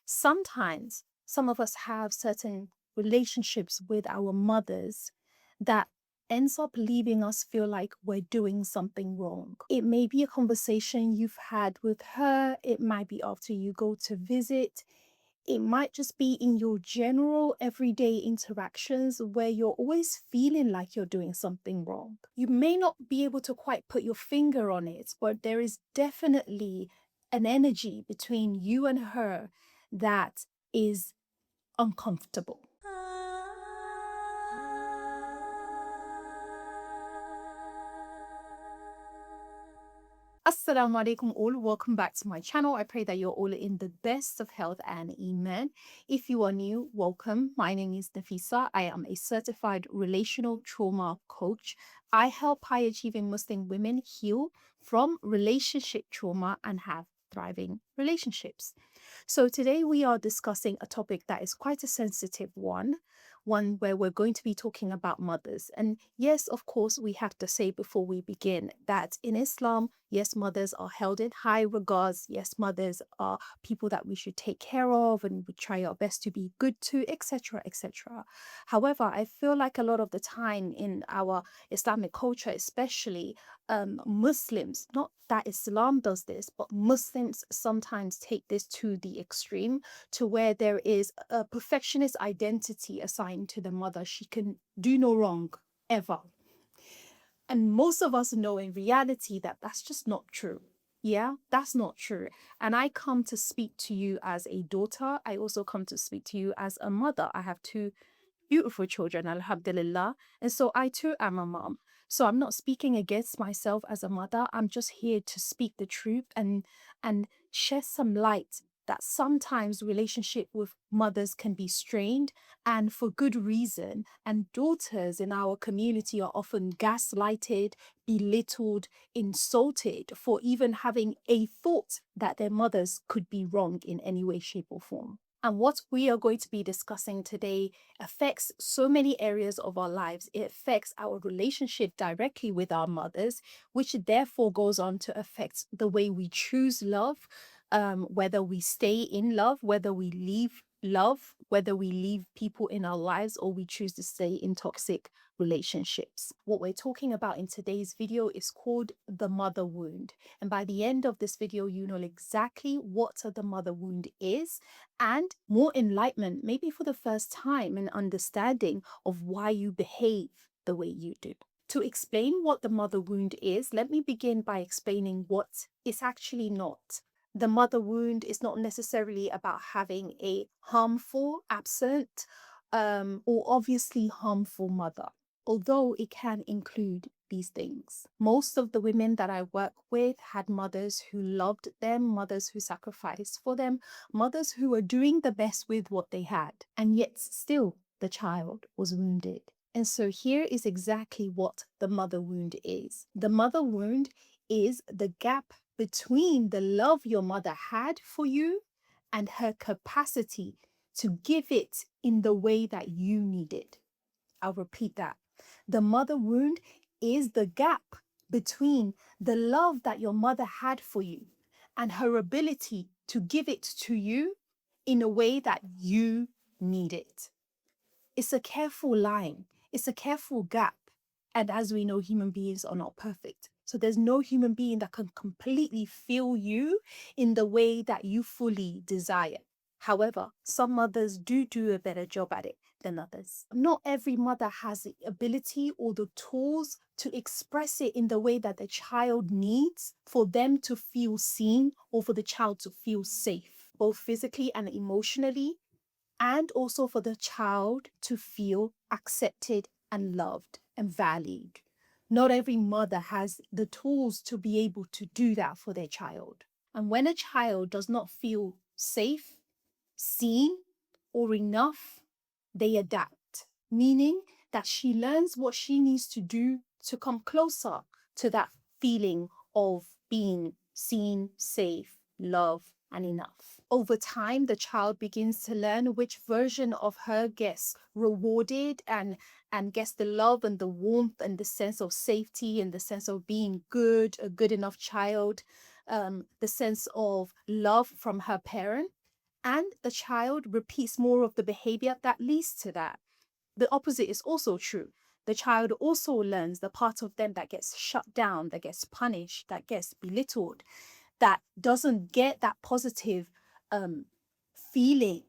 Sometimes some of us have certain relationships with our mothers that ends up leaving us feel like we're doing something wrong. It may be a conversation you've had with her, it might be after you go to visit, it might just be in your general everyday interactions where you're always feeling like you're doing something wrong. You may not be able to quite put your finger on it, but there is definitely an energy between you and her that is uncomfortable. Asalamualaikum all, welcome back to my channel. I pray that you're all in the best of health and iman. If you are new, welcome. My name is Nafisa. I am a certified relational trauma coach. I help high achieving Muslim women heal from relationship trauma and have thriving relationships. So today we are discussing a topic that is quite a sensitive one where we're going to be talking about mothers. And yes, of course, we have to say before we begin that in Islam, yes, mothers are held in high regards. Yes, mothers are people that we should take care of and we try our best to be good to, etc., etc. However, I feel like a lot of the time in our Islamic culture, especially Muslims, not that Islam does this, but Muslims sometimes take this to the extreme to where there is a perfectionist identity assigned to the mother. She can do no wrong ever. And most of us know in reality that that's just not true. Yeah, that's not true. And I come to speak to you as a daughter. I also come to speak to you as a mother. I have two beautiful children, alhamdulillah. And so I too am a mom. So I'm not speaking against myself as a mother. I'm just here to speak the truth and shed some light that sometimes relationship with mothers can be strained and for good reason. And daughters in our community are often gaslighted, belittled, insulted for even having a thought that their mothers could be wrong in any way, shape, or form. And what we are going to be discussing today affects so many areas of our lives. It affects our relationship directly with our mothers, which therefore goes on to affect the way we choose love, whether we stay in love, whether we leave love, whether we leave people in our lives, or we choose to stay in toxic relationships. What we're talking about in today's video is called the mother wound. And by the end of this video, you know exactly what the mother wound is and more enlightenment, maybe for the first time, an understanding of why you behave the way you do. To explain what the mother wound is, let me begin by explaining what it's actually not. The mother wound is not necessarily about having a harmful, absent, or obviously harmful mother, although it can include these things. Most of the women that I work with had mothers who loved them, mothers who sacrificed for them, mothers who were doing the best with what they had, and yet still the child was wounded. And so here is exactly what the mother wound is. The mother wound is the gap between the love your mother had for you and her capacity to give it in the way that you need it. I'll repeat that. The mother wound is the gap between the love that your mother had for you and her ability to give it to you in a way that you need it. It's a careful line. It's a careful gap. And as we know, human beings are not perfect. So there's no human being that can completely feel you in the way that you fully desire. However, some mothers do a better job at it than others. Not every mother has the ability or the tools to express it in the way that the child needs for them to feel seen or for the child to feel safe, both physically and emotionally, and also for the child to feel accepted and loved and valued. Not every mother has the tools to be able to do that for their child. And when a child does not feel safe, seen, or enough, they adapt, meaning that she learns what she needs to do to come closer to that feeling of being seen, safe, loved, and enough. Over time, the child begins to learn which version of her gets rewarded and gets the love and the warmth and the sense of safety and the sense of being good, a good enough child, the sense of love from her parent, and the child repeats more of the behavior that leads to that. The opposite is also true. The child also learns the part of them that gets shut down, that gets punished, that gets belittled, that doesn't get that positive um, feeling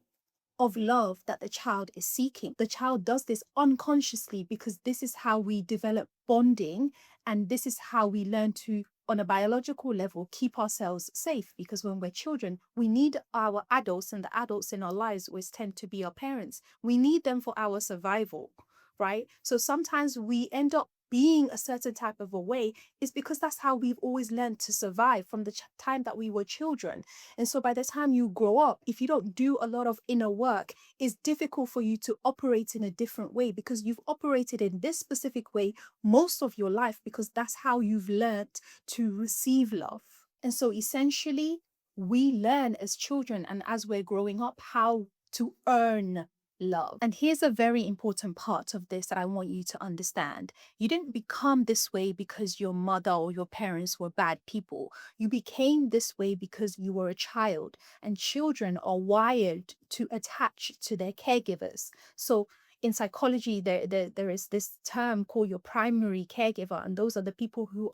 of love that the child is seeking. The child does this unconsciously because this is how we develop bonding, and this is how we learn to, on a biological level, keep ourselves safe. Because when we're children, we need our adults, and the adults in our lives always tend to be our parents. We need them for our survival, right? So sometimes we end up being a certain type of a way is because that's how we've always learned to survive from the time that we were children. And so by the time you grow up, if you don't do a lot of inner work, it's difficult for you to operate in a different way because you've operated in this specific way most of your life because that's how you've learned to receive love. And so essentially, we learn as children and as we're growing up how to earn love. And here's a very important part of this that I want you to understand. You didn't become this way because your mother or your parents were bad people. You became this way because you were a child, and children are wired to attach to their caregivers. So in psychology, there is this term called your primary caregiver, and those are the people who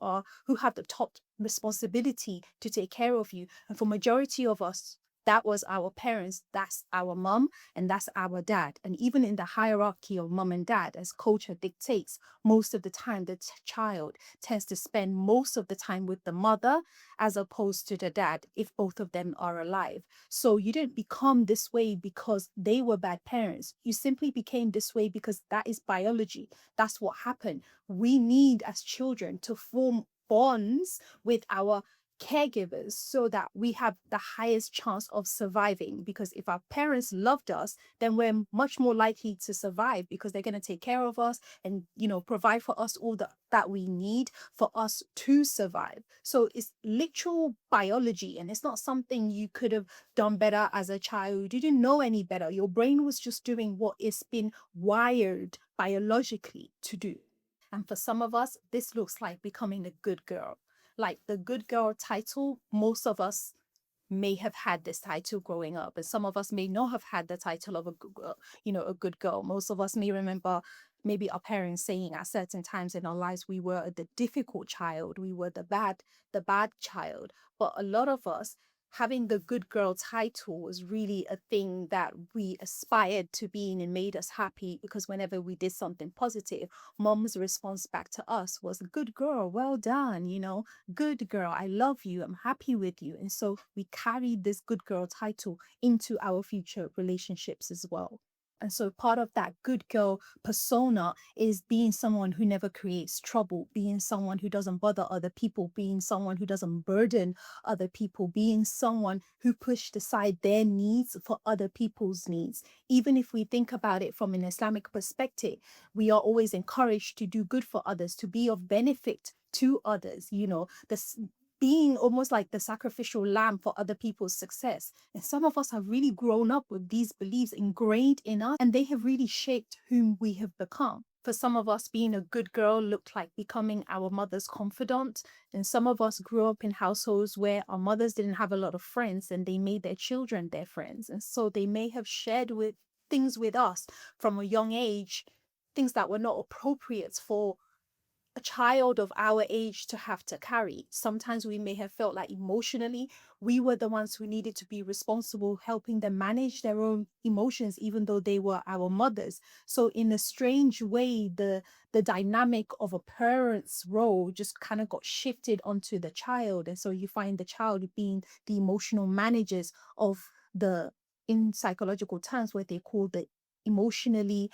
have the top responsibility to take care of you. And for majority of us, that was our parents, that's our mom, and that's our dad. And even in the hierarchy of mom and dad, as culture dictates, most of the time the child tends to spend most of the time with the mother as opposed to the dad if both of them are alive. So you didn't become this way because they were bad parents. You simply became this way because that is biology. That's what happened. We need as children to form bonds with our caregivers so that we have the highest chance of surviving, because if our parents loved us, then we're much more likely to survive because they're going to take care of us and provide for us all that we need for us to survive. So it's literal biology, and it's not something you could have done better as a child. You didn't know any better. Your brain was just doing what it's been wired biologically to do. And for some of us, this looks like becoming a good girl. Like the good girl title, most of us may have had this title growing up, and some of us may not have had the title of a good girl, a good girl. Most of us may remember maybe our parents saying at certain times in our lives we were the difficult child, we were the bad child. But a lot of us, having the good girl title was really a thing that we aspired to being and made us happy, because whenever we did something positive, mom's response back to us was, good girl, well done, good girl, I love you, I'm happy with you. And so we carried this good girl title into our future relationships as well. And so part of that good girl persona is being someone who never creates trouble, being someone who doesn't bother other people, being someone who doesn't burden other people, being someone who pushed aside their needs for other people's needs. Even if we think about it from an Islamic perspective, we are always encouraged to do good for others, to be of benefit to others, this being almost like the sacrificial lamb for other people's success. And some of us have really grown up with these beliefs ingrained in us, and they have really shaped whom we have become. For some of us, being a good girl looked like becoming our mother's confidant. And some of us grew up in households where our mothers didn't have a lot of friends, and they made their children their friends. And so they may have shared with things with us from a young age, things that were not appropriate for a child of our age to have to carry. Sometimes we may have felt like emotionally we were the ones who needed to be responsible, helping them manage their own emotions, even though they were our mothers. So in a strange way, the dynamic of a parent's role just kind of got shifted onto the child. And so you find the child being the emotional managers of the, in psychological terms, what they call the emotionally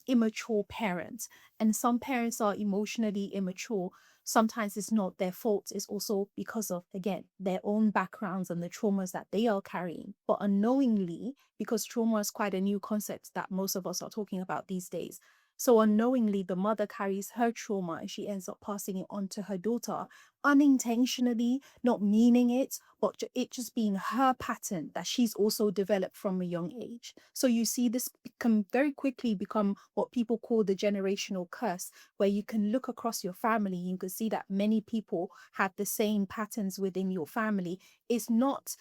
immature parent. And some parents are emotionally immature. Sometimes it's not their fault. It's also because of, again, their own backgrounds and the traumas that they are carrying. But unknowingly, because trauma is quite a new concept that most of us are talking about these days. So unknowingly, the mother carries her trauma and she ends up passing it on to her daughter, unintentionally, not meaning it, but it just being her pattern that she's also developed from a young age. So you see this can very quickly become what people call the generational curse, where you can look across your family, you can see that many people have the same patterns within your family. It's not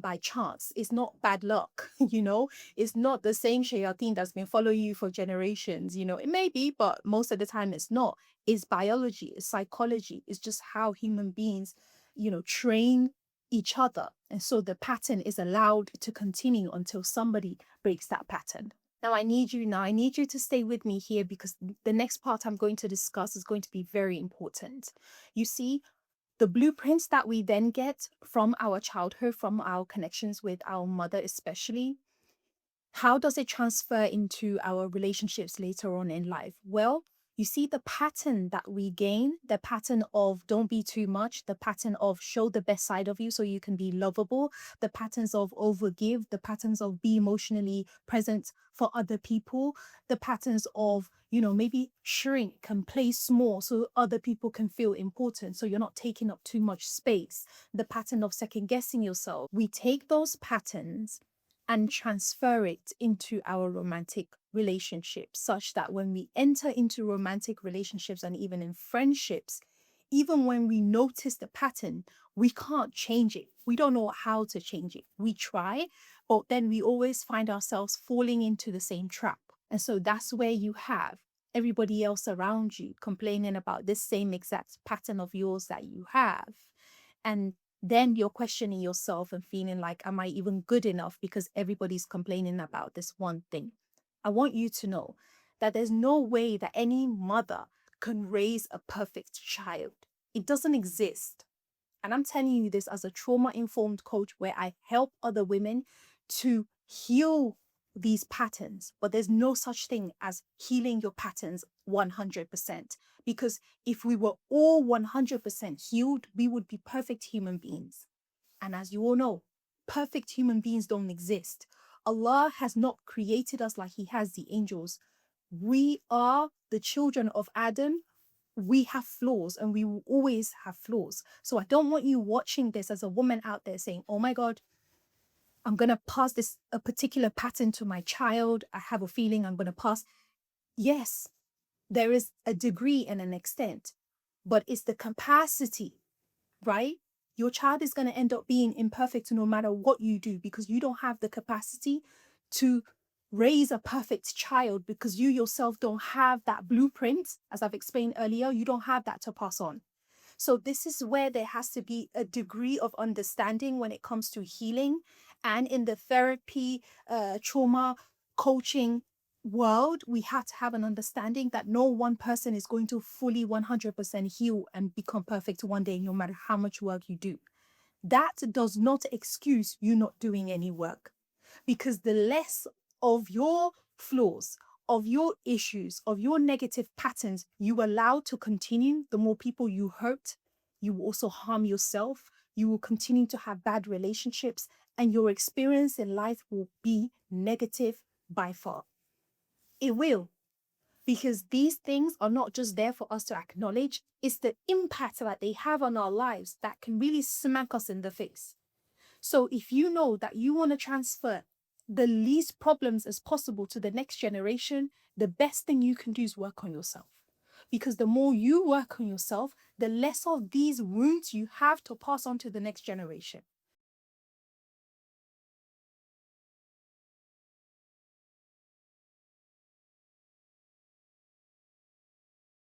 by chance. It's not bad luck, It's not the same shayateen that's been following you for generations. It may be, but most of the time it's not. It's biology, it's psychology, it's just how human beings, train each other. And so the pattern is allowed to continue until somebody breaks that pattern. Now I need you to stay with me here, because the next part I'm going to discuss is going to be very important. You see, the blueprints that we then get from our childhood, from our connections with our mother especially, how does it transfer into our relationships later on in life? Well, you see the pattern that we gain, the pattern of don't be too much, the pattern of show the best side of you so you can be lovable, the patterns of overgive, the patterns of be emotionally present for other people, the patterns of, maybe shrink and play small so other people can feel important, so you're not taking up too much space, the pattern of second guessing yourself. We take those patterns and transfer it into our romantic relationships, such that when we enter into romantic relationships and even in friendships, even when we notice the pattern, we can't change it. We don't know how to change it. We try, but then we always find ourselves falling into the same trap. And so that's where you have everybody else around you complaining about this same exact pattern of yours that you have. And then you're questioning yourself and feeling like, am I even good enough because everybody's complaining about this one thing? I want you to know that there's no way that any mother can raise a perfect child. It doesn't exist. And I'm telling you this as a trauma-informed coach where I help other women to heal these patterns. But there's no such thing as healing your patterns 100%. Because if we were all 100% healed, we would be perfect human beings. And as you all know, perfect human beings don't exist. Allah has not created us like He has the angels. We are the children of Adam. We have flaws and we will always have flaws. So I don't want you watching this as a woman out there saying, oh my God, I'm going to pass a particular pattern to my child. I have a feeling I'm going to pass. Yes, there is a degree and an extent, but it's the capacity, right? Your child is going to end up being imperfect no matter what you do, because you don't have the capacity to raise a perfect child, because you yourself don't have that blueprint. As I've explained earlier, you don't have that to pass on. So this is where there has to be a degree of understanding when it comes to healing. And in the therapy, trauma coaching world, we have to have an understanding that no one person is going to fully 100% heal and become perfect one day, no matter how much work you do. That does not excuse you not doing any work, because the less of your flaws, of your issues, of your negative patterns you allow to continue, the more people you hurt. You will also harm yourself. You will continue to have bad relationships, and your experience in life will be negative by far. It will, because these things are not just there for us to acknowledge. It's the impact that they have on our lives that can really smack us in the face. So if you know that you want to transfer the least problems as possible to the next generation, the best thing you can do is work on yourself. Because the more you work on yourself, the less of these wounds you have to pass on to the next generation.